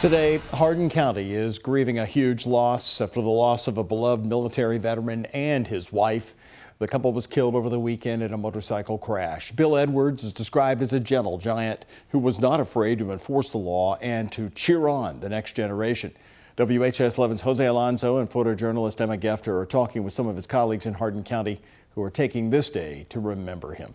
Today, Hardin County is grieving a huge loss after the loss of a beloved military veteran and his wife. The couple was killed over the weekend in a motorcycle crash. Bill Edwards is described as a gentle giant who was not afraid to enforce the law and to cheer on the next generation. WHS 11's Jose Alonso and photojournalist Emma Gefter are talking with some of his colleagues in Hardin County who are taking this day to remember him.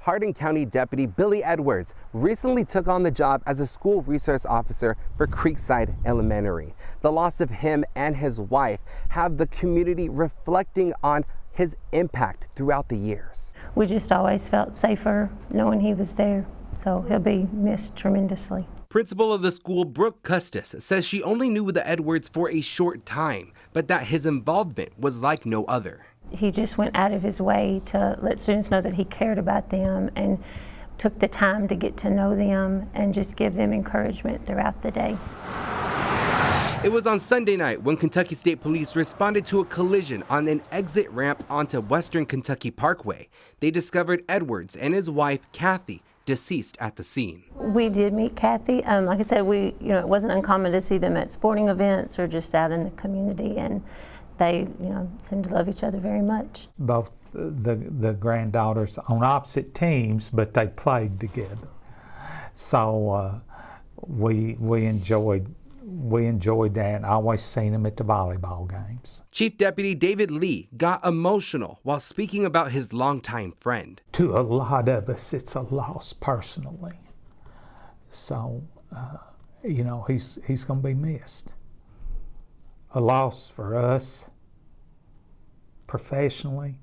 Hardin County Deputy Billy Edwards recently took on the job as a school resource officer for Creekside Elementary. The loss of him and his wife have the community reflecting on his impact throughout the years. We just always felt safer knowing he was there, so he'll be missed tremendously. Principal of the school, Brooke Custis, says she only knew the Edwards for a short time, but that his involvement was like no other. He just went out of his way to let students know that he cared about them and took the time to get to know them and just give them encouragement throughout the day. It was on Sunday night when Kentucky State Police responded to a collision on an exit ramp onto Western Kentucky Parkway. They discovered Edwards and his wife, Kathy, deceased at the scene. We did meet Kathy. Like I said, it wasn't uncommon to see them at sporting events or just out in the community, and they, seem to love each other very much. Both the granddaughters on opposite teams, but they played together. So we enjoyed that. I always seen them at the volleyball games. Chief Deputy David Lee got emotional while speaking about his longtime friend. To a lot of us, it's a loss personally. So, he's going to be missed. A loss for us professionally,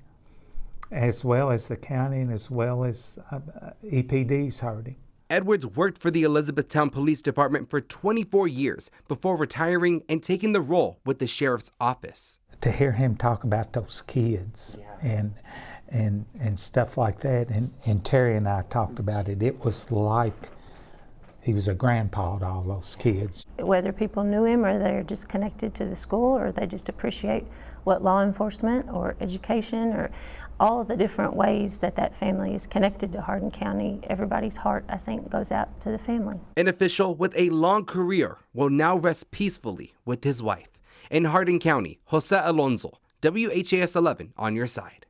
as well as the county and as well as EPD's hurting. Edwards worked for the Elizabethtown Police Department for 24 years before retiring and taking the role with the sheriff's office. To hear him talk about those kids and stuff like that, and Terry and I talked about it, it was like he was a grandpa to all those kids. Whether people knew him or they're just connected to the school or they just appreciate what law enforcement or education or all of the different ways that family is connected to Hardin County, everybody's heart, I think, goes out to the family. An official with a long career will now rest peacefully with his wife. In Hardin County, Jose Alonso, WHAS 11 on your side.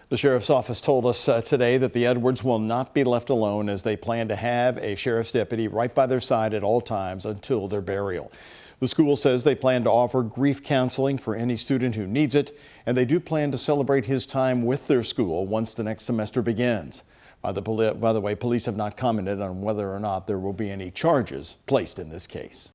The sheriff's office told us today that the Edwards will not be left alone as they plan to have a sheriff's deputy right by their side at all times until their burial. The school says they plan to offer grief counseling for any student who needs it, and they do plan to celebrate his time with their school once the next semester begins. By the way, police have not commented on whether or not there will be any charges placed in this case.